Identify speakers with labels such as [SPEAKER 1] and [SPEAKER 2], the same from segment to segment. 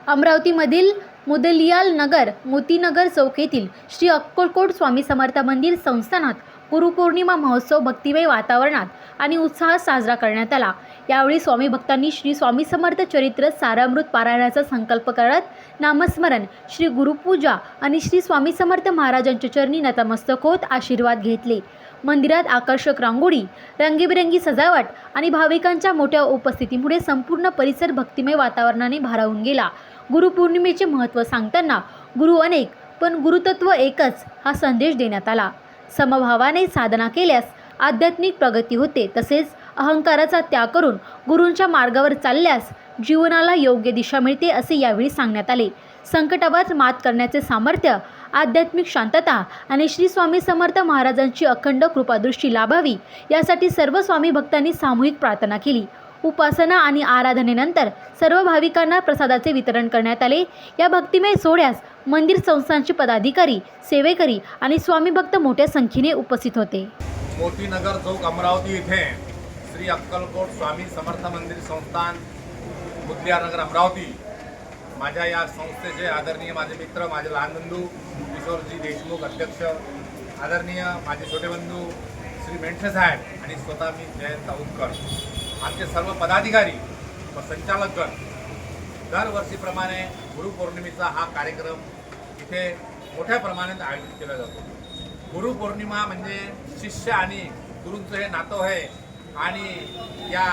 [SPEAKER 1] अमरावतीमधील मुदलियाल नगर मोतीनगर चौक येथील श्री अक्कलकोट स्वामी समर्थ मंदिर संस्थानात गुरुपौर्णिमा महोत्सव भक्तिमय वातावरणात आणि उत्साहात साजरा करण्यात आला। यावेळी स्वामी भक्तांनी श्री स्वामी समर्थ चरित्र सारामृत पारायणाचा संकल्प करत नामस्मरण, श्री गुरुपूजा आणि श्री स्वामी समर्थ महाराजांच्या चरणी नतमस्तक होत आशीर्वाद घेतले। मंदिरात आकर्षक रांगोळी, रंगीबेरंगी सजावट आणि भाविकांच्या मोठ्या उपस्थितीमुळे संपूर्ण परिसर भक्तिमय वातावरणाने भारावून गेला। गुरुपौर्णिमेचे महत्त्व सांगताना गुरु अनेक पण गुरुतत्व एकच हा संदेश देण्यात आला। समभावाने साधना केल्यास आध्यात्मिक प्रगती होते, तसेच अहंकाराचा त्याग करून गुरूंच्या मार्गावर चालल्यास जीवनाला योग्य दिशा मिळते असे यावेळी सांगण्यात आले। संकटावर मात करण्याचे सामर्थ्य, आध्यात्मिक शांतता आणि श्री स्वामी समर्थ महाराजांची अखंड कृपादृष्टी लाभावी यासाठी सर्व स्वामी भक्तांनी सामूहिक प्रार्थना केली। उपासना आणि आराधनेनंतर सर्व भाविकांना प्रसादाचे वितरण करण्यात आले। या भक्तिमय सोहळ्यास मंदिर संस्थानचे पदाधिकारी, सेवेकरी आणि स्वामी भक्त मोठ्या संख्येने उपस्थित होते।
[SPEAKER 2] मोतीनगर चौक अमरावती येथे श्री अक्कलकोट स्वामी समर्थ मंदिर संस्थान मुदलियार अमरावती, माझ्या या संस्थेचे आदरणीय माझे मित्र, माझे लहान बंधू किशोरजी देशमुख अध्यक्ष, आदरणीय माझे छोटे बंधू श्री मेंढसे साहेब आणि स्वतः मी जयंत दाऊदकर, आमचे सर्व पदाधिकारी व संचालकगण दरवर्षीप्रमाणे गुरुपौर्णिमेचा हा कार्यक्रम इथे मोठ्या प्रमाणात आयोजित केला जातो। गुरुपौर्णिमा म्हणजे शिष्य आणि गुरूंचं हे नातं आहे आणि या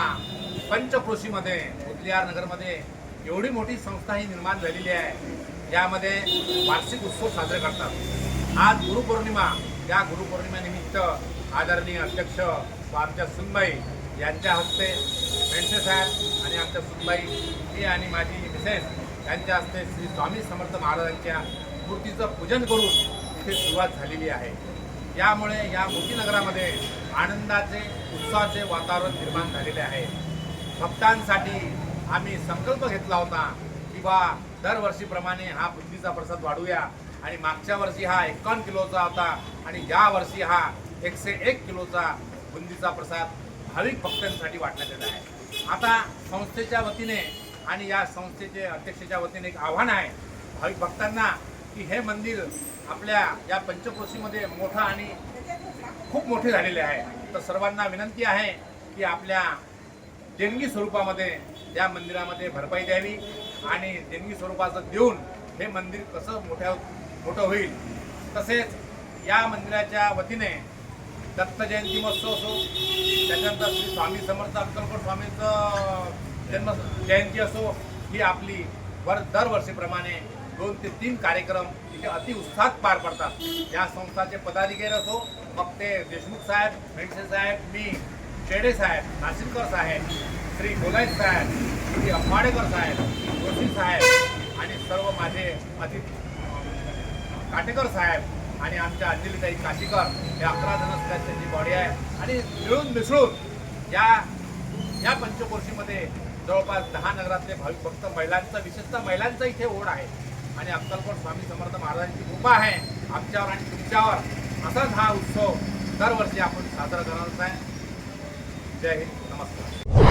[SPEAKER 2] पंचक्रोशीमध्ये मुदलियार नगरमध्ये एवढी मोठी संस्था ही निर्माण झालेली आहे। यामध्ये वार्षिक उत्सव साजरे करतात। आज गुरुपौर्णिमा, या गुरुपौर्णिमेनिमित्त आदरणीय अध्यक्ष व आमच्या सुनबाई यांच्या हस्ते, मेंढसे साहेब आणि आमच्या सुनबाई ही आणि माझी मिसेस यांच्या हस्ते श्री स्वामी समर्थ महाराजांच्या मूर्तीचं पूजन करून इथे सुरुवात झालेली आहे। यामुळे या मोतीनगरामध्ये आनंदाचे, उत्साहाचे वातावरण निर्माण झालेले आहे। भक्तांसाठी आम्ही संकल्प घेतला होता की दरवर्षीप्रमाणे हा बुंदीचा प्रसाद वाढवूया आणि मागच्या वर्षी हा 51 किलोचा होता आणि या वर्षी हा 101 किलोचा बुंदीचा प्रसाद भाविक भक्तांसाठी वाटण्यात येत आहे। आता संस्थेच्या वतीने आणि या संस्थेचे अध्यक्षाच्या वतीने एक आव्हान आहे भाविक भक्तांना की हे मंदिर आपल्या या पंचक्रोशीमध्ये मोठा आणि खूप मोठे झालेले आहे, तर सर्वांना विनंती आहे की आपल्या देणगी स्वरूपामध्ये या मंदिरामध्ये भरपाई द्यावी आणि देणगी स्वरूपाचं देऊन हे मंदिर कसं मोठं होईल। तसेच या मंदिराच्या वतीने दत्त जयंती महोत्सव असो, त्याच्यानंतर श्री स्वामी समर्थ अक्कलकोट स्वामींचं जन्म जयंती असो, ही आपली दरवर्षीप्रमाणे 2 ते 3 कार्यक्रम इथे अति उत्साहात पार पडतात। या संस्थाचे पदाधिकारी असो, मग ते देशमुख साहेब, मेंढसे साहेब, मी, शेडे साहेब, नाशिककर साहेब, श्री गोलाईत साहेब, श्री अंबाडेकर साहेब, जोशी साहेब आणि सर्व माझे अतिथी काटेकर साहेब आणि आमच्या अंजलीताई काशीकर, हे 11 जण असतात, त्यांची बॉडी आहे आणि मिळून मिसळून या पंचक्रोशीमध्ये जवळपास 10 नगरातले भाविक भक्त, महिलांचा, विशेषतः महिलांचा इथे ओढ आहे आणि अक्कलकोट स्वामी समर्थ महाराजांची कृपा आहे आमच्यावर आणि तुमच्यावर। असाच हा उत्सव दरवर्षी आपण साजरा करणार आहे। जय हिंद, नमस्कार।